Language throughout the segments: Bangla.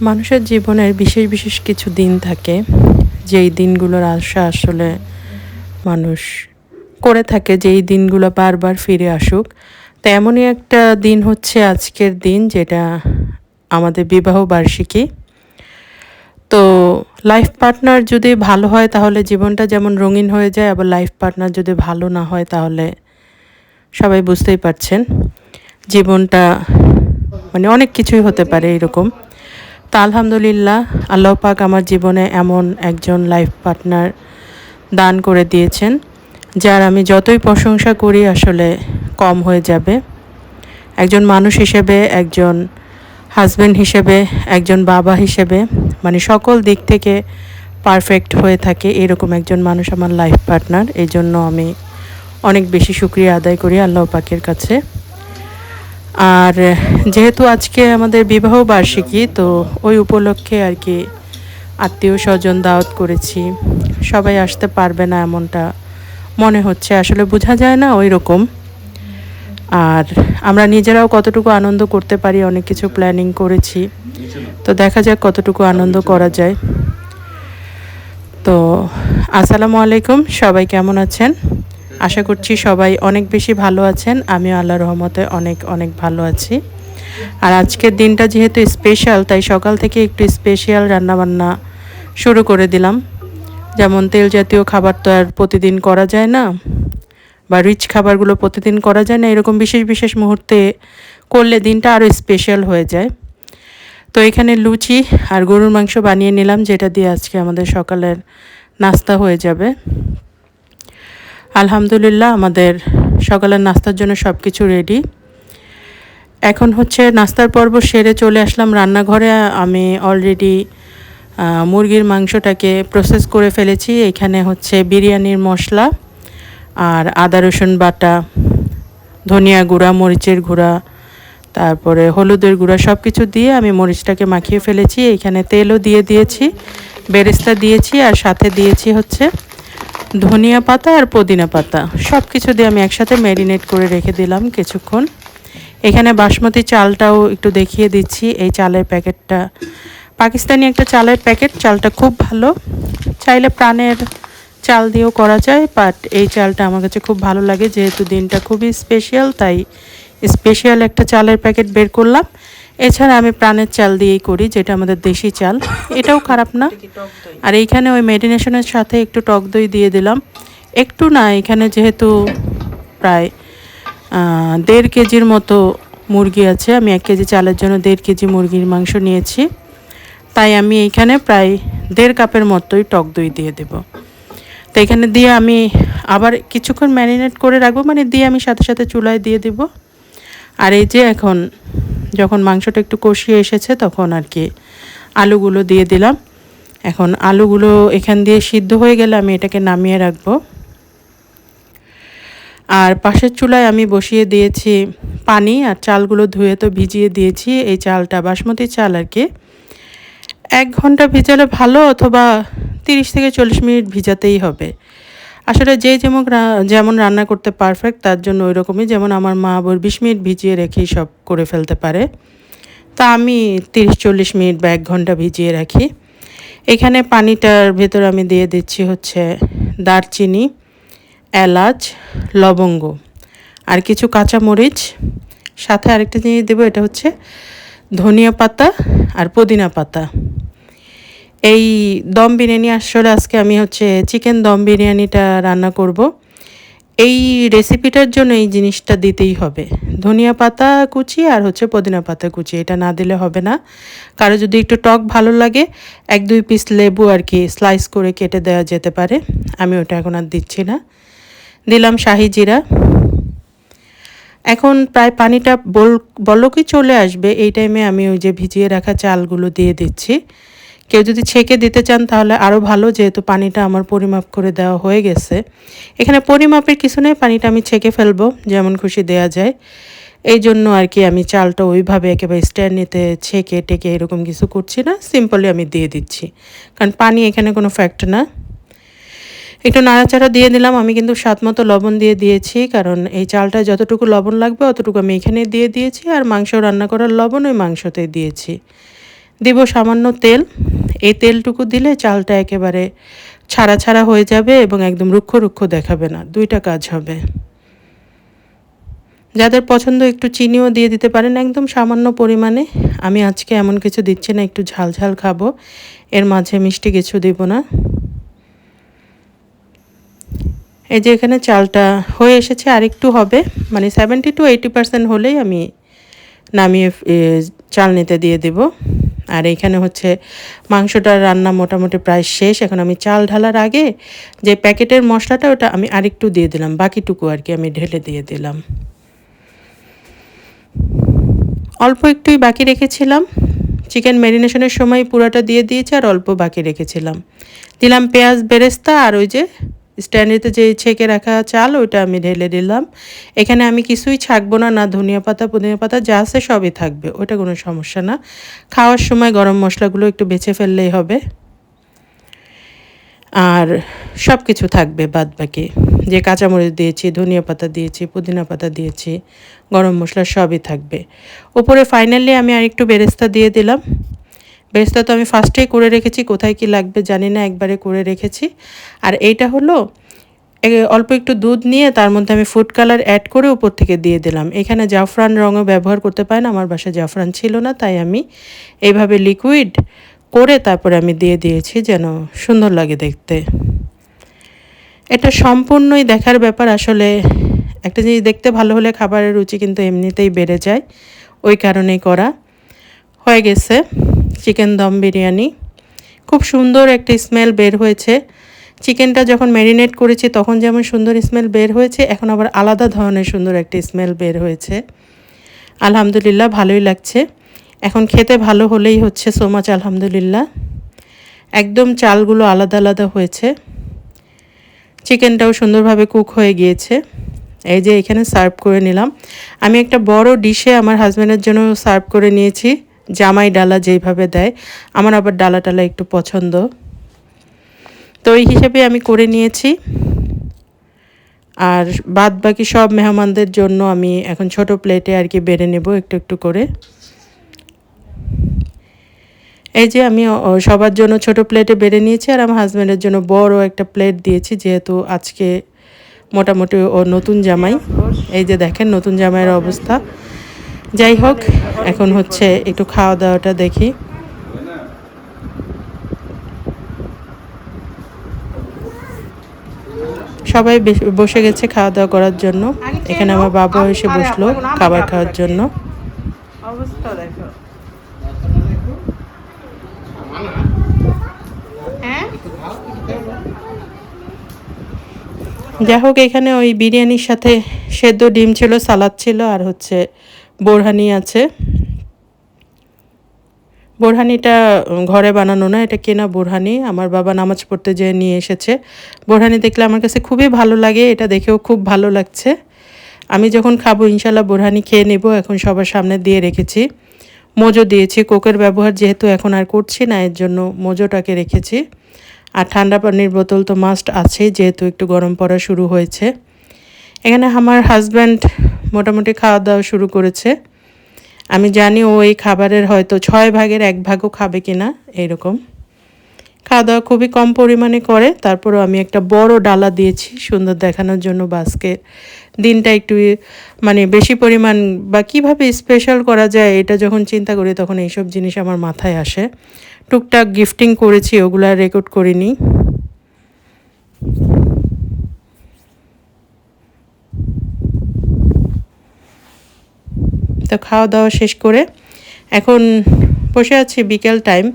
মানুষের জীবনের বিশেষ বিশেষ কিছু দিন থাকে যেই দিনগুলোর আশা আসলে মানুষ করে থাকে, যেই দিনগুলো বারবার ফিরে আসুক। তো এমনই একটা দিন হচ্ছে আজকের দিন, যেটা আমাদের বিবাহ বার্ষিকী। তো লাইফ পার্টনার যদি ভালো হয় তাহলে জীবনটা যেমন রঙিন হয়ে যায়, আবার লাইফ পার্টনার যদি ভালো না হয় তাহলে সবাই বুঝতেই পারছেন জীবনটা মানে অনেক কিছুই হতে পারে এরকম। তা আলহামদুলিল্লাহ, আল্লাহ পাক আমার জীবনে এমন একজন লাইফ পার্টনার দান করে দিয়েছেন, যার আমি যতই প্রশংসা করি আসলে কম হয়ে যাবে। একজন মানুষ হিসেবে, একজন হাজব্যান্ড হিসেবে, একজন বাবা হিসেবে, মানে সকল দিক থেকে পারফেক্ট হয়ে থাকে এরকম একজন মানুষ আমার লাইফ পার্টনার। এই জন্য আমি অনেক বেশি শুকরিয়া আদায় করি আল্লাহ পাকের কাছে। আর যেহেতু আজকে আমাদের বিবাহ বার্ষিকী, তো ওই উপলক্ষে আর কি আত্মীয় স্বজন দাওয়াত করেছি। সবাই আসতে পারবে না এমনটা মনে হচ্ছে, আসলে বোঝা যায় না ওই রকম। আর আমরা নিজেরাও কতটুকু আনন্দ করতে পারি, অনেক কিছু প্ল্যানিং করেছি, তো দেখা যাক কতটুকু আনন্দ করা যায়। তো আসসালামু আলাইকুম, সবাই কেমন আছেন? আশা করছি সবাই অনেক বেশি ভালো আছেন। আমিও আল্লাহর রহমতে অনেক অনেক ভালো আছি। আর আজকের দিনটা যেহেতু স্পেশাল, তাই সকাল থেকে একটু স্পেশাল রান্নাবান্না শুরু করে দিলাম। যেমন তেল জাতীয় খাবার তো আর প্রতিদিন করা যায় না, বা রিচ খাবারগুলো প্রতিদিন করা যায় না, এরকম বিশেষ বিশেষ মুহূর্তে করলে দিনটা আরও স্পেশাল হয়ে যায়। তো এখানে লুচি আর গরুর মাংস বানিয়ে নিলাম, যেটা দিয়ে আজকে আমাদের সকালের নাস্তা হয়ে যাবে। আলহামদুলিল্লাহ, আমাদের সকালের নাস্তার জন্য সব কিছু রেডি। এখন হচ্ছে নাস্তার পর্ব সেরে চলে আসলাম রান্নাঘরে। আমি অলরেডি মুরগির মাংসটাকে প্রসেস করে ফেলেছি। এখানে হচ্ছে বিরিয়ানির মশলা আর আদা রসুন বাটা, ধনিয়া গুঁড়া, মরিচের গুঁড়া, তারপরে হলুদের গুঁড়া সব কিছু দিয়ে আমি মরিচটাকে মাখিয়ে ফেলেছি। এখানে তেলও দিয়ে দিয়েছি, বেরেস্তা দিয়েছি, আর সাথে দিয়েছি হচ্ছে ধনিয়া পাতা আর পুদিনা পাতা। সব কিছু দিয়ে আমি একসাথে ম্যারিনেট করে রেখে দিলাম কিছুক্ষণ। এখানে বাসমতি চালটাও একটু দেখিয়ে দিচ্ছি। এই চালের প্যাকেটটা পাকিস্তানি একটা চালের প্যাকেট, চালটা খুব ভালো। চাইলে প্রাণের চাল দিয়েও করা যায়, বাট এই চালটা আমার কাছে খুব ভালো লাগে। যেহেতু দিনটা খুবই স্পেশাল, তাই স্পেশাল একটা চালের প্যাকেট বের করলাম। এছাড়া আমি প্রাণের চাল দিয়েই করি, যেটা আমাদের দেশি চাল, এটাও খারাপ না। আর এইখানে ওই ম্যারিনেশনের সাথে একটু টক দই দিয়ে দিলাম। একটু না, এখানে যেহেতু প্রায় 1.5 কেজির মতো মুরগি আছে, আমি 1 কেজি চালের জন্য 1.5 কেজি মুরগির মাংস নিয়েছি, তাই আমি এইখানে প্রায় 1.5 কাপের মতোই টক দই দিয়ে দেব। তো এখানে দিয়ে আমি আবার কিছুক্ষণ ম্যারিনেট করে রাখবো, মানে দিয়ে আমি সাথে সাথে চুলায় দিয়ে দিব। আর এই যে এখন যখন মাংসটা একটু কষিয়ে এসেছে, তখন আর কি আলুগুলো দিয়ে দিলাম। এখন আলুগুলো এখান দিয়ে সিদ্ধ হয়ে গেলে আমি এটাকে নামিয়ে রাখবো। আর পাশের চুলায় আমি বসিয়ে দিয়েছি পানি, আর চালগুলো ধুয়ে তো ভিজিয়ে দিয়েছি। এই চালটা বাসমতি চাল আর কি 1 ঘন্টা ভিজালে ভালো, অথবা 30 থেকে 40 মিনিট ভিজাতেই হবে। আসলে যে যেমন রান্না করতে পারফেক্ট, তার জন্য ওই রকমই। যেমন আমার মা 20 মিনিট ভিজিয়ে রেখেই সব করে ফেলতে পারে, তা আমি 30-40 মিনিট বা 1 ঘন্টা ভিজিয়ে রাখি। এখানে পানিটার ভেতর আমি দিয়ে দিচ্ছি হচ্ছে দারচিনি, এলাচ, লবঙ্গ আর কিছু কাঁচামরিচ। সাথে আরেকটা জিনিস দেবো, এটা হচ্ছে ধনিয়া পাতা আর পুদিনা পাতা। এই দম বিরিয়ানি, আসলে আজকে আমি হচ্ছে চিকেন দম বিরিয়ানিটা রান্না করব। এই রেসিপিটার জন্য এই জিনিসটা দিতেই হবে, ধনিয়া পাতা কুচি আর হচ্ছে পুদিনা পাতা কুচি। এটা না দিলে হবে না। কারো যদি একটু টক ভালো লাগে, 1-2 পিস লেবু আর কি স্লাইস করে কেটে দেওয়া যেতে পারে। আমি ওটা এখন আর দিচ্ছি না। দিলাম শাহি জিরা। এখন প্রায় পানিটা বলকই চলে আসবে, এই টাইমে আমি ওই যে ভিজিয়ে রাখা চালগুলো দিয়ে দিচ্ছি। কেউ যদি ছেঁকে দিতে চান তাহলে আরও ভালো, যেহেতু পানিটা আমার পরিমাপ করে দেওয়া হয়ে গেছে। এখানে পরিমাপের কিছু নেই, পানিটা আমি ছেঁকে ফেলবো, যেমন খুশি দেয়া যায়। এই জন্য আর কি আমি চালটা ওইভাবে একেবারে স্ট্যান্ড নিতে ছেঁকে টেকে এরকম কিছু করছি না, সিম্পলি আমি দিয়ে দিচ্ছি, কারণ পানি এখানে কোনো ফ্যাক্ট না। একটু নাড়াচাড়া দিয়ে দিলাম। আমি কিন্তু স্বাদ মতো লবণ দিয়ে দিয়েছি, কারণ এই চালটা যতটুকু লবণ লাগবে অতটুকু আমি এখানে দিয়ে দিয়েছি, আর মাংস রান্না করার লবণ ওই মাংসতে দিয়েছি। দিব সামান্য তেল। এই তেলটুকু দিলে চালটা একেবারে ছাড়া ছাড়া হয়ে যাবে এবং একদম রুক্ষ রুক্ষ দেখাবে না, দুইটা কাজ হবে। যাদের পছন্দ একটু চিনিও দিয়ে দিতে পারেন একদম সামান্য পরিমাণে। আমি আজকে এমন কিছু দিচ্ছি না, একটু ঝাল ঝাল খাবো, এর মাঝে মিষ্টি কিছু দিব না। এই যে এখানে চালটা হয়ে এসেছে, আর একটু হবে, মানে 70 to 80% হলেই আমি নামিয়ে চালনিতে দিয়ে দেব। আর এইখানে হচ্ছে মাংসটার রান্না মোটামুটি প্রায় শেষ। এখন আমি চাল ঢালার আগে যে প্যাকেটের মশলাটা ওটা আমি আরেকটু দিয়ে দিলাম, বাকিটুকু আর কি আমি ঢেলে দিয়ে দিলাম। অল্প একটুই বাকি রেখেছিলাম, চিকেন ম্যারিনেশনের সময় পুরোটা দিয়ে দিয়েছি, আর অল্প বাকি রেখেছিলাম। দিলাম পেঁয়াজ বেরেস্তা, আর ওই যে স্ট্যান্ডেতে যে ছেঁকে রাখা চাল ওইটা আমি ঢেলে দিলাম। এখানে আমি কিছুই ছাকবো না, না ধনিয়া পাতা পুদিনা পাতা, যা আছে সবই থাকবে, ওটা কোনো সমস্যা না। খাওয়ার সময় গরম মশলাগুলো একটু বেছে ফেললেই হবে, আর সব কিছু থাকবে বাদ বাকি। যে কাঁচামরিচ দিয়েছি, ধনিয়া পাতা দিয়েছি, পুদিনা পাতা দিয়েছি, গরম মশলা সবই থাকবে। উপরে ফাইনালি আমি আরেকটু বেরেস্তা দিয়ে দিলাম। বেরেস্তা তো আমি ফার্স্টেই করে রেখেছি, কোথায় কি লাগবে জানি না, একবারে করে রেখেছি। আর এইটা হলো অল্প একটু দুধ নিয়ে তার মধ্যে আমি ফুড কালার অ্যাড করে উপর থেকে দিয়ে দিলাম। এখানে জাফরান রঙও ব্যবহার করতে পারেন, আমার বাসায় জাফরান ছিল না, তাই আমি এইভাবে লিকুইড করে তারপরে আমি দিয়ে দিয়েছি যেন সুন্দর লাগে দেখতে। এটা সম্পূর্ণই দেখার ব্যাপার আসলে। একটা জিনিস দেখতে ভালো হলে খাবারের রুচি কিন্তু এমনিতেই বেড়ে যায়, ওই কারণেই করা। হয়ে গেছে চিকেন দম বিরিয়ানি, খুব সুন্দর একটা স্মেল বের হয়েছে। চিকেনটা যখন ম্যারিনেট করেছি তখন যেমন সুন্দর স্মেল বের হয়েছে, এখন আবার আলাদা ধরনের সুন্দর একটা স্মেল বের হয়েছে। আলহামদুলিল্লাহ ভালোই লাগছে। এখন খেতে ভালো হলেই হচ্ছে, সো মাচ আলহামদুলিল্লাহ। একদম চালগুলো আলাদা আলাদা হয়েছে, চিকেনটাও সুন্দরভাবে কুক হয়ে গিয়েছে। এই যে এখানে সার্ভ করে নিলাম। আমি একটা বড় ডিশে আমার হাজব্যান্ডের জন্য সার্ভ করে নিয়েছি, জামাই ডালা যেইভাবে দেয়, আমার আবার ডালা টালা একটু পছন্দ, তো এই হিসেবে আমি করে নিয়েছি। আর বাদ বাকি সব মেহমানদের জন্য আমি এখন ছোট প্লেটে আর কি বেড়ে নেব একটু একটু করে। এই যে আমি সবার জন্য ছোট প্লেটে বেড়ে নিয়েছি, আর আমার হাজব্যান্ডের জন্য বড় একটা প্লেট দিয়েছি, যেহেতু আজকে মোটামুটি ও নতুন জামাই। এই যে দেখেন নতুন জামাইয়ের অবস্থা। যাই হোক, এখন হচ্ছে একটু খাওয়া দাওয়াটা দেখি। সবাই বসে গেছে খাওয়া দাওয়া করার জন্য। এখানে আমার বাবা এসে বসলো খাবার খাওয়ার জন্য। অবস্থা দেখো, যাই হোক, এখানে ওই বিরিয়ানির সাথে সেদ্ধ ডিম ছিল, সালাদ ছিল, আর হচ্ছে বোরহানি আছে। বোরহানিটা ঘরে বানানো না, এটা কেনা বোরহানি, আমার বাবা নামাজ পড়তে যেয়ে নিয়ে এসেছে। বোরহানি দেখলে আমার কাছে খুবই ভালো লাগে, এটা দেখেও খুব ভালো লাগছে। আমি যখন খাবো ইনশাল্লাহ বোরহানি খেয়ে নেব। এখন সবার সামনে দিয়ে রেখেছি, মোজো দিয়েছি, কোকের ব্যবহার যেহেতু এখন আর করছি না, এর জন্য মোজোটাকে রেখেছি। আর ঠান্ডা পানির বোতল তো মাস্ট আছেই, যেহেতু একটু গরম পড়া শুরু হয়েছে। এখানে আমার হাজব্যান্ড মোটামুটি খাওয়া দাওয়া শুরু করেছে। আমি জানি ও এই খাবারের হয়তো 6 ভাগের 1 ভাগও খাবে কিনা, এইরকম খাওয়া দাওয়া খুবই কম পরিমাণে করে। তারপরও আমি একটা বড় ডালা দিয়েছি সুন্দর দেখানোর জন্য, বাসকে দিনটা একটু মানে বেশি পরিমাণ বা কীভাবে স্পেশাল করা যায় এটা যখন চিন্তা করি তখন এইসব জিনিস আমার মাথায় আসে। টুকটাক গিফটিং করেছি, ওগুলা রেকর্ড করিনি। তো খাওয়া দাওয়া শেষ করে এখন বসে আছি, বিকেল টাইম।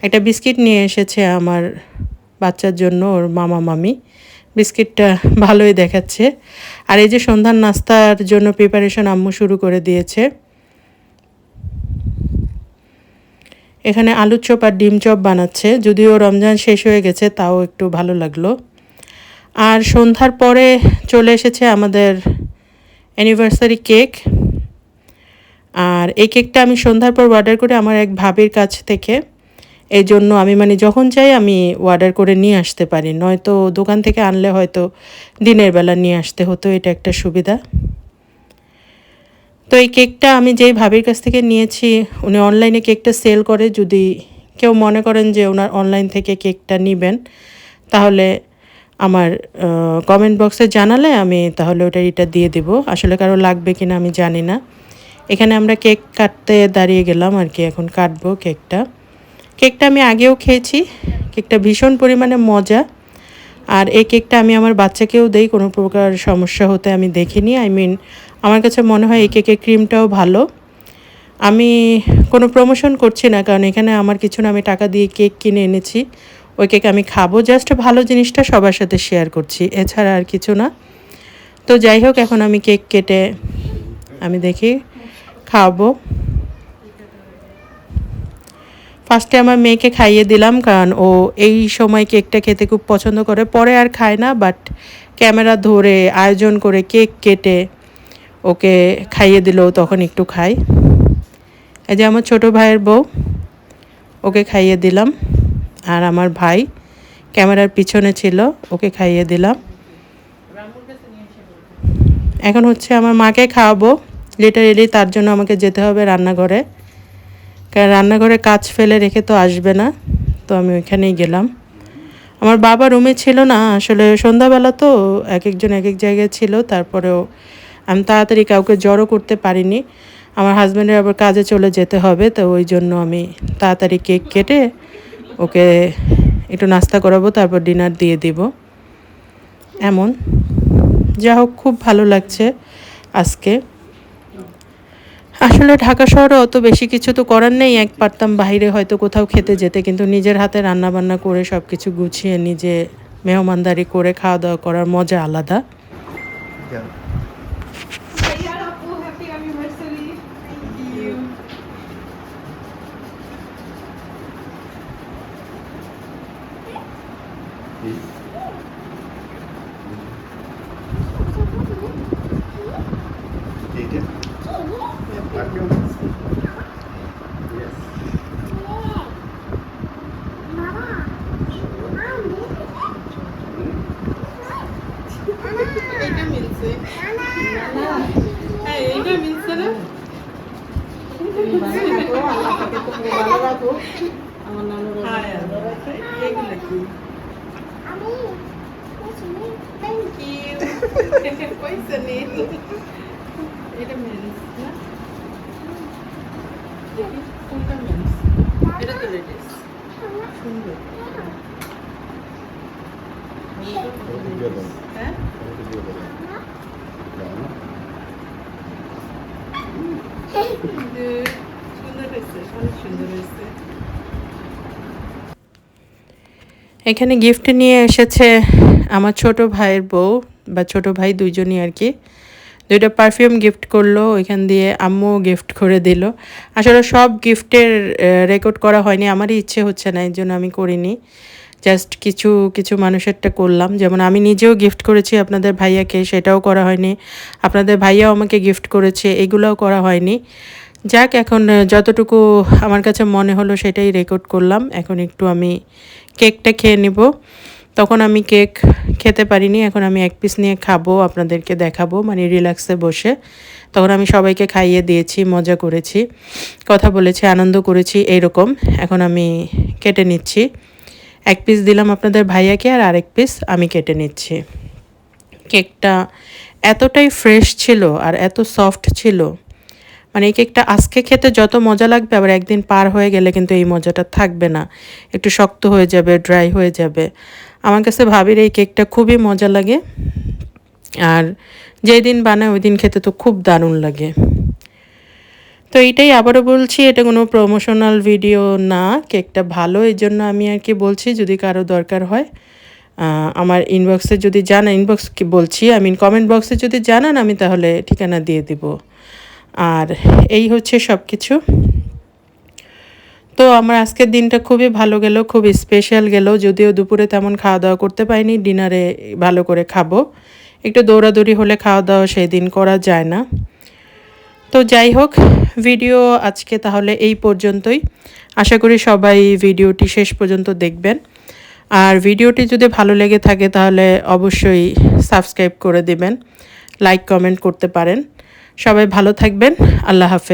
একটা বিস্কিট নিয়ে এসেছে আমার বাচ্চার জন্য ওর মামা মামি, বিস্কিটটা ভালোই দেখাচ্ছে। আর এই যে সন্ধ্যার নাস্তার জন্য প্রিপারেশন আম্মু শুরু করে দিয়েছে। এখানে আলুর চপ আর ডিম চপ বানাচ্ছে, যদিও রমজান শেষ হয়ে গেছে তাও একটু ভালো লাগলো। আর সন্ধ্যার পরে চলে এসেছে আমাদের অ্যানিভার্সারি কেক। আর এই কেকটা আমি সন্ধ্যার পর অর্ডার করি আমার এক ভাবির কাছ থেকে, এই জন্য আমি মানে যখন চাই আমি অর্ডার করে নিয়ে আসতে পারি, নয়তো দোকান থেকে আনলে হয়তো দিনের বেলা নিয়ে আসতে হতো, এটা একটা সুবিধা। তো এই কেকটা আমি যেই ভাবির কাছ থেকে নিয়েছি, উনি অনলাইনে কেকটা সেল করে। যদি কেউ মনে করেন যে ওনার অনলাইন থেকে কেকটা নেবেন, তাহলে আমার কমেন্ট বক্সে জানালে আমি তাহলে এটা দিয়ে দেব। আসলে কারো লাগবে কিনা আমি জানি না। এখানে আমরা কেক কাটতে দাঁড়িয়ে গেলাম আর কি, এখন কাটবো কেকটা। কেকটা আমি আগেও খেয়েছি, কেকটা ভীষণ পরিমাণে মজা। আর এই কেকটা আমি আমার বাচ্চাকেও দেই, কোনো প্রকার সমস্যা হতে আমি দেখিনি। আমার কাছে মনে হয় এই কেকের ক্রিমটাও ভালো। আমি কোনো প্রমোশন করছি না, কারণ এখানে আমার কিছু না, আমি টাকা দিয়ে কেক কিনে এনেছি। ওই কেক আমি খাবো, জাস্ট ভালো জিনিসটা সবার সাথে শেয়ার করছি, এছাড়া আর কিছু না। তো যাই হোক, এখন আমি কেক কেটে আমি দেখি খাওয়াবো। ফার্স্টে আমার মেয়েকে খাইয়ে দিলাম, কারণ ও এই সময় কেকটা খেতে খুব পছন্দ করে। পরে আর খায় না, বাট ক্যামেরা ধরে আয়োজন করে কেক কেটে ওকে খাইয়ে দিল, তখন একটু খাই। এই যে আমার ছোটো ভাইয়ের বউ, ওকে খাইয়ে দিলাম। আর আমার ভাই ক্যামেরার পিছনে ছিল, ওকে খাইয়ে দিলাম। এখন হচ্ছে আমার মাকে খাওয়াবো। লিটারেলি তার জন্য আমাকে যেতে হবে রান্নাঘরে, কারণ রান্নাঘরে কাজ ফেলে রেখে তো আসবে না। তো আমি ওইখানেই গেলাম। আমার বাবা রুমে ছিল না, আসলে সন্ধ্যাবেলা তো এক একজন এক এক জায়গায় ছিল। তারপরেও আমি তাড়াতাড়ি কাউকে জড়ো করতে পারিনি। আমার হাজব্যান্ডের আবার কাজে চলে যেতে হবে, তো ওই জন্য আমি তাড়াতাড়ি কেক কেটে ওকে একটু নাস্তা করাবো, তারপর ডিনার দিয়ে দিব। এমন যা হোক, খুব ভালো লাগছে আজকে। আসলে ঢাকা শহরে অত বেশি কিছু তো করার নেই, এক পারতাম বাইরে হয়তো কোথাও খেতে যেতে, কিন্তু নিজের হাতে রান্না বান্না করে সব কিছু গুছিয়ে নিজে মেহমানদারি করে খাওয়া দাওয়া করার মজা আলাদা। এখানে গিফট নিয়ে এসেছে আমার ছোট ভাইয়ের বউ বা ছোট ভাই, দুইজনই আর কি। দুইটা পারফিউম গিফট করলো, ওইখান দিয়ে আম্মুও গিফট করে দিল। আসলে সব গিফটের রেকর্ড করা হয়নি, আমারই ইচ্ছে হচ্ছে না, এর জন্য আমি করিনি। জাস্ট কিছু কিছু মানুষেরটা করলাম। যেমন আমি নিজেও গিফট করেছি আপনাদের ভাইয়াকে, সেটাও করা হয়নি। আপনাদের ভাইয়াও আমাকে গিফট করেছে, এগুলোও করা হয়নি। যাক, এখন যতটুকু আমার কাছে মনে হলো সেটাই রেকর্ড করলাম। এখন একটু আমি কেকটা খেয়ে নিব। তখন আমি কেক খেতে পারিনি, এখন আমি এক পিস নিয়ে খাবো, আপনাদেরকে দেখাবো, মানে রিল্যাক্সে বসে। তখন আমি সবাইকে খাইয়ে দিয়েছি, মজা করেছি, কথা বলেছি, আনন্দ করেছি এইরকম। এখন আমি কেটে নিচ্ছি। এক পিস দিলাম আপনাদের ভাইয়াকে, আর আরেক পিস আমি কেটে নিচ্ছি। কেকটা এতটাই ফ্রেশ ছিল আর এত সফট ছিল, মানে এই কেকটা আজকে খেতে যত মজা লাগবে, আবার একদিন পার হয়ে গেলে কিন্তু এই মজাটা থাকবে না, একটু শক্ত হয়ে যাবে, ড্রাই হয়ে যাবে। আমার কাছে ভাবির এই কেকটা খুবই মজা লাগে, আর যেই দিন বানায় ওই দিন খেতে তো খুব দারুণ লাগে। তো এইটাই আবারও বলছি, এটা কোনো প্রমোশনাল ভিডিও না, কেকটা ভালো এই জন্য আমি আর কি বলছি। যদি কারো দরকার হয় আমার ইনবক্সে যদি জানান, ইনবক্স কি বলছি, কমেন্ট বক্সে যদি জানান, আমি তাহলে ঠিকানা দিয়ে দিব। আর এই হচ্ছে সব কিছু। তো আমার আজকের দিনটা খুবই ভালো গেল, খুব স্পেশাল গেল। যদিও দুপুরে তেমন খাওয়া দাওয়া করতে পারিনি, ডিনারে ভালো করে খাবো। একটু দৌড়াদৌড়ি হলে খাওয়া দাওয়া সেই দিন করা যায় না। তো যাই হোক, ভিডিও আজকে তাহলে এই পর্যন্তই। আশা করি সবাই ভিডিওটি শেষ পর্যন্ত দেখবেন। আর ভিডিওটি যদি ভালো লেগে থাকে তাহলে অবশ্যই সাবস্ক্রাইব করে দেবেন, লাইক কমেন্ট করতে পারেন। সবাই ভালো থাকবেন। আল্লাহ হাফেজ।